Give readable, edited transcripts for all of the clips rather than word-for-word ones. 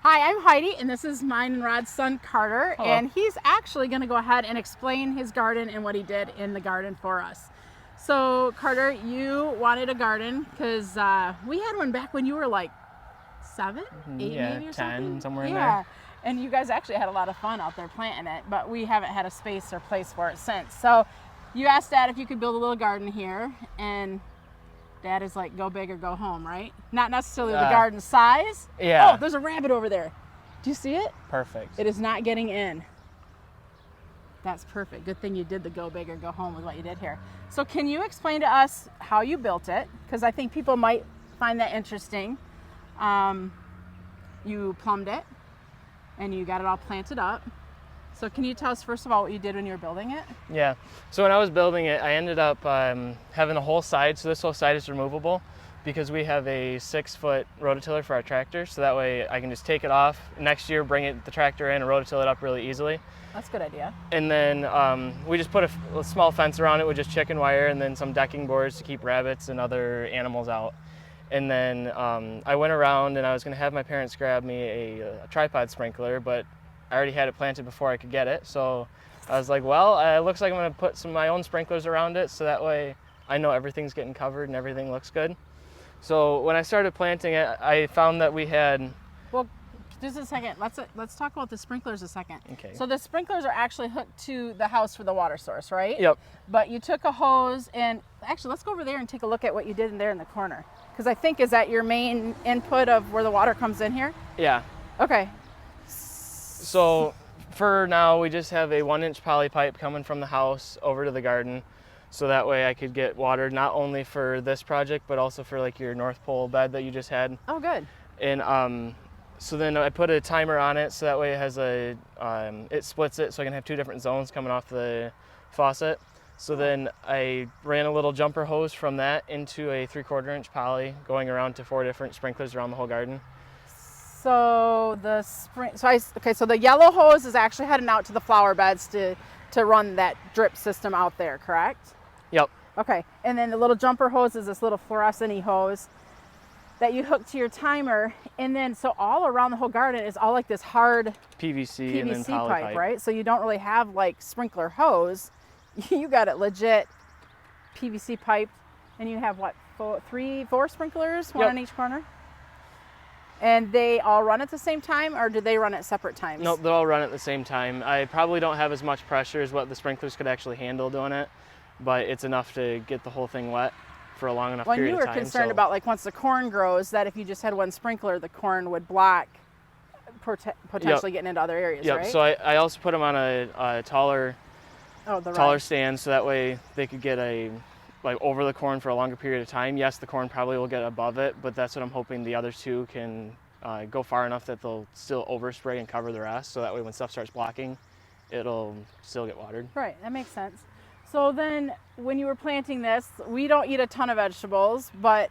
Hi, I'm Heidi, and this is mine and Rod's son, Carter. Hello. And he's actually going to go ahead and explain his garden and what he did in the garden for us. So, Carter, you wanted a garden because we had one back when you were like 7, 8 yeah, maybe or 10, something? somewhere in Yeah, there. and you guys actually had a lot of fun out there planting it, but we haven't had a space or place for it since. So, you asked Dad if you could build a little garden here, and Dad is like, go big or go home, right? Not necessarily the garden size. Yeah. Oh, there's a rabbit over there. Do you see it? Perfect. It is not getting in. That's perfect. Good thing you did the go big or go home with what you did here. So can you explain to us how you built it? Because I think people might find that interesting. You plumbed it and you got it all planted up. So can you tell us first of all what you did when you were building it? Yeah. So when I was building it, I ended up having the whole side. So this whole side is removable because we have a 6-foot rototiller for our tractor. So that way I can just take it off. Next year, bring the tractor in and rototill it up really easily. That's a good idea. And then we just put a small fence around it with just chicken wire and then some decking boards to keep rabbits and other animals out. And then I went around and I was going to have my parents grab me a tripod sprinkler, but I already had it planted before I could get it. So I was like, well, it looks like I'm going to put some of my own sprinklers around it so that way I know everything's getting covered and everything looks good. So when I started planting it, I found that we had... Well, just a second. Let's talk about the sprinklers a second. Okay. So the sprinklers are actually hooked to the house for the water source, right? Yep. But you took a hose and actually let's go over there and take a look at what you did in there in the corner. Because I think, is that your main input of where the water comes in here? Yeah. Okay. So for now, we just have a 1-inch poly pipe coming from the house over to the garden. So that way I could get water not only for this project, but also for like your North Pole bed that you just had. Oh, good. And so then I put a timer on it so that way it has it splits it so I can have 2 different zones coming off the faucet. So then I ran a little jumper hose from that into a 3/4-inch poly going around to 4 different sprinklers around the whole garden. So so the yellow hose is actually heading out to the flower beds to run that drip system out there, correct? Yep. Okay, and then the little jumper hose is this little fluorescent-y hose that you hook to your timer, and then so all around the whole garden is all like this hard PVC and then poly pipe, right? So you don't really have like sprinkler hose. You got it legit PVC pipe, and you have what, 4 sprinklers, one Yep. on each corner? And they all run at the same time, or do they run at separate times? Nope, they'll all run at the same time. I probably don't have as much pressure as what the sprinklers could actually handle doing it, but it's enough to get the whole thing wet for a long enough period of time. When you were concerned about like once the corn grows, that if you just had one sprinkler, the corn would block potentially getting into other areas, Yep. right? So I also put them on a taller stand so that way they could get over the corn for a longer period of time. Yes, the corn probably will get above it, but that's what I'm hoping the other 2 can go far enough that they'll still overspray and cover the rest. So that way when stuff starts blocking, it'll still get watered. Right, that makes sense. So then when you were planting this, we don't eat a ton of vegetables, but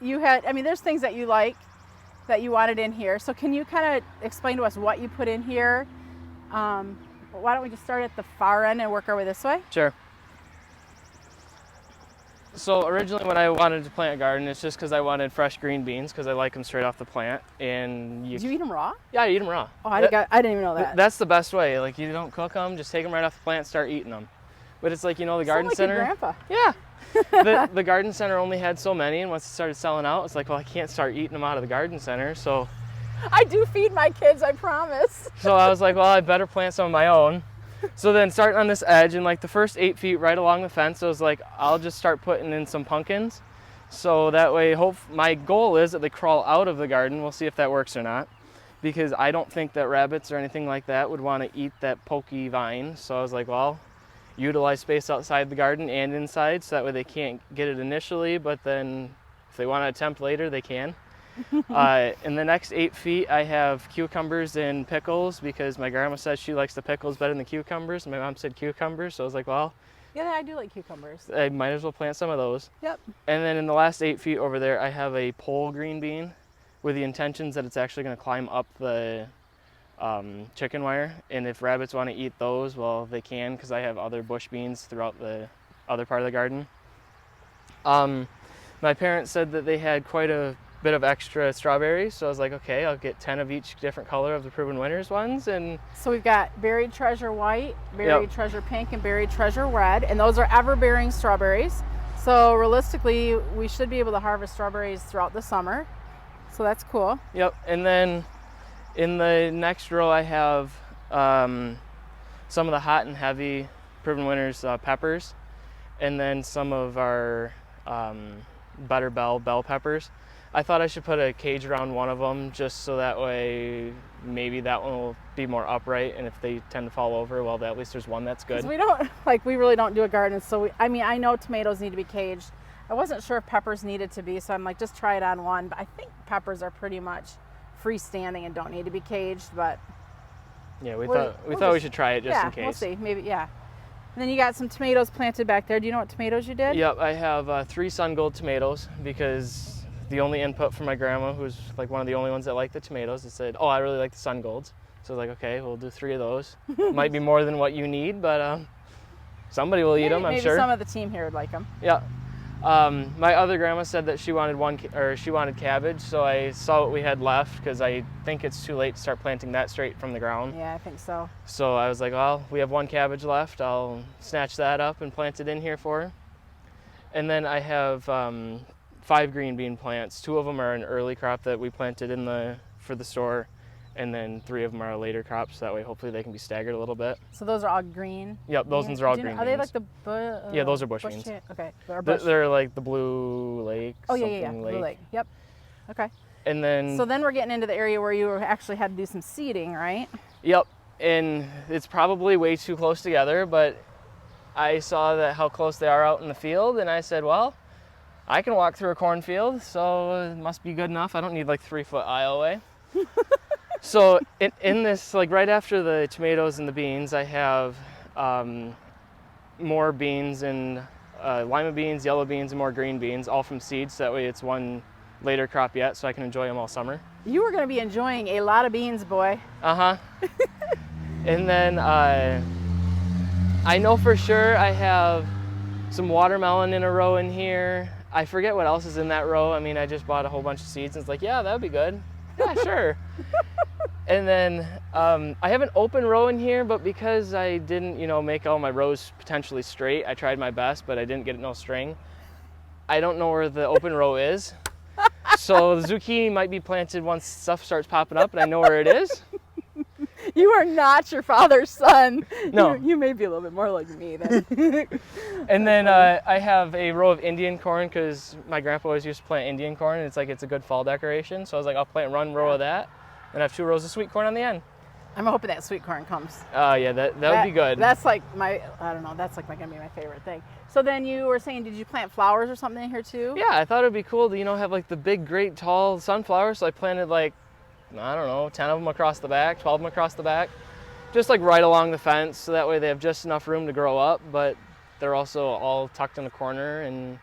you had, there's things that you like that you wanted in here. So can you kind of explain to us what you put in here? Why don't we just start at the far end and work our way this way? Sure. So originally when I wanted to plant a garden, it's just because I wanted fresh green beans because I like them straight off the plant. And Do you eat them raw? Yeah, I eat them raw. Oh, I didn't even know that. That's the best way. Like you don't cook them, just take them right off the plant, start eating them. But it's like, the garden center. Your grandpa. Yeah. The garden center only had so many, and once it started selling out, it's like, well, I can't start eating them out of the garden center. So I do feed my kids, I promise. So I was like, well, I better plant some of my own. So then starting on this edge and like the first 8 feet right along the fence, I was like, I'll just start putting in some pumpkins. So that way, my goal is that they crawl out of the garden. We'll see if that works or not. Because I don't think that rabbits or anything like that would want to eat that pokey vine. So I was like, well, utilize space outside the garden and inside so that way they can't get it initially, but then if they want to attempt later, they can. In the next 8 feet, I have cucumbers and pickles because my grandma says she likes the pickles better than the cucumbers. And my mom said cucumbers, so I was like, well, Yeah, I do like cucumbers. I might as well plant some of those. Yep. And then in the last 8 feet over there, I have a pole green bean with the intentions that it's actually going to climb up the chicken wire. And if rabbits want to eat those, well, they can because I have other bush beans throughout the other part of the garden. My parents said that they had quite a bit of extra strawberries. So I was like, okay, I'll get 10 of each different color of the Proven Winners ones. And So we've got Buried Treasure White, Buried Yep. Treasure Pink, and Buried Treasure Red, and those are ever-bearing strawberries. So realistically, we should be able to harvest strawberries throughout the summer. So that's cool. Yep, and then in the next row I have some of the hot and heavy Proven Winners peppers, and then some of our Better bell peppers. I thought I should put a cage around one of them just so that way maybe that one will be more upright, and if they tend to fall over, well, at least there's one that's good. 'Cause we really don't do a garden, so I mean, I know tomatoes need to be caged. I wasn't sure if peppers needed to be, so I'm like, just try it on one. But I think peppers are pretty much freestanding and don't need to be caged, but Yeah, we we'll thought we just- should try it just yeah, in case. we'll see. Maybe, yeah. And then you got some tomatoes planted back there. Do you know what tomatoes you did? Yep, I have 3 Sun Gold tomatoes because the only input from my grandma, who's like one of the only ones that liked the tomatoes, it said, oh, I really like the Sun Golds. So I was like, okay, we'll do 3 of those. Might be more than what you need, but somebody will eat them, I'm maybe sure. some of the team here would like them. Yeah. My other grandma said that she wanted cabbage, so I saw what we had left because I think it's too late to start planting that straight from the ground. Yeah, I think so. So I was like, well, we have 1 cabbage left. I'll snatch that up and plant it in here for her. And then I have 5 green bean plants. 2 of them are an early crop that we planted for the store, and then 3 of them are a later crop, so that way hopefully they can be staggered a little bit. So those are all green? Yep, those ones are all green Are they beans. like the Yeah, those are bush beans. Okay. They're like the Blue Lake. Oh, yeah. something Blue Lake. Yep. Okay. And then So then we're getting into the area where you actually had to do some seeding, right? Yep, and it's probably way too close together, but I saw that how close they are out in the field, and I said, well, I can walk through a cornfield, so it must be good enough. I don't need like 3-foot aisleway. So in this, like right after the tomatoes and the beans, I have more beans and lima beans, yellow beans, and more green beans, all from seeds. So that way it's one later crop yet, so I can enjoy them all summer. You were going to be enjoying a lot of beans, boy. And then I know for sure I have some watermelon in a row in here. I forget what else is in that row. I mean, I just bought a whole bunch of seeds and it's like, yeah, that would be good. Yeah, sure. And then I have an open row in here, but because I didn't, make all my rows potentially straight, I tried my best, but I didn't get no string. I don't know where the open row is. So the zucchini might be planted once stuff starts popping up and I know where it is. You are not your father's son. No. You may be a little bit more like me then. And then I have a row of Indian corn because my grandpa always used to plant Indian corn, and it's like it's a good fall decoration. So I was like, I'll plant 1 row of that, and I have 2 rows of sweet corn on the end. I'm hoping that sweet corn comes. Yeah, that would be good. That's like that's like gonna be my favorite thing. So then you were saying, did you plant flowers or something in here too? Yeah, I thought it'd be cool to have like the big, great, tall sunflowers. So I planted like, I don't know, 10 of them across the back, 12 of them across the back, just like right along the fence. So that way they have just enough room to grow up, but they're also all tucked in a corner, and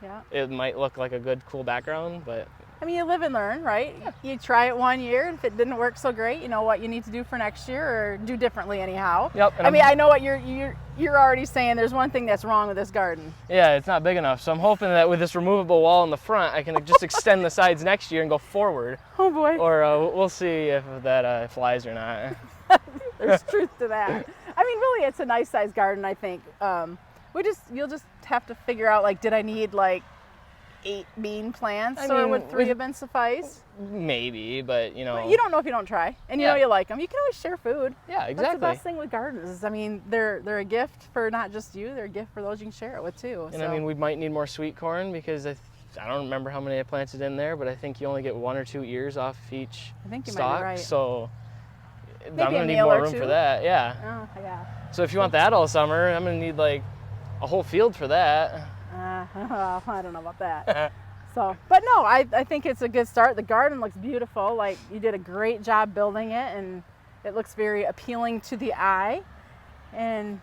Yeah. it might look like a good, cool background, but I mean, you live and learn, right? You try it one year, and if it didn't work so great, you know what you need to do for next year, or do differently anyhow. Yep. I mean, I know what you're already saying. There's one thing that's wrong with this garden. yeah, it's not big enough. So I'm hoping that with this removable wall in the front, I can just extend the sides next year and go forward. Oh boy. Or we'll see if that flies or not. There's truth to that. I mean, really, it's a nice sized garden, I think. You'll just have to figure out, like, did I need like 8 bean plants, or would 3 have been suffice? Maybe, but Well, you don't know if you don't try, and you know you like them. You can always share food. Yeah, exactly. That's the best thing with gardens. Is, I mean, they're a gift for not just you; they're a gift for those you can share it with too. And I mean, we might need more sweet corn because I don't remember how many I planted in there, but I think you only get 1 or 2 ears off each I think you stalk. might be right. So Maybe I'm a gonna need meal more or room 2. for that. Yeah. Oh yeah. So if you want that all summer, I'm gonna need like a whole field for that. I don't know about that. So, but no, I think it's a good start. The garden looks beautiful. Like, you did a great job building it, and it looks very appealing to the eye. And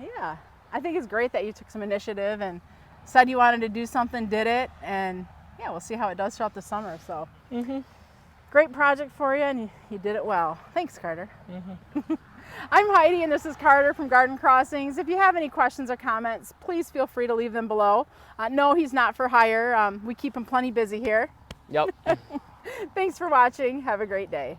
yeah, I think it's great that you took some initiative and said you wanted to do something, did it, and yeah, we'll see how it does throughout the summer. So, great project for you, and you did it well. Thanks, Carter. I'm Heidi, and this is Carter from Garden Crossings. If you have any questions or comments, please feel free to leave them below. No, he's not for hire. We keep him plenty busy here. Yep. Thanks for watching. Have a great day.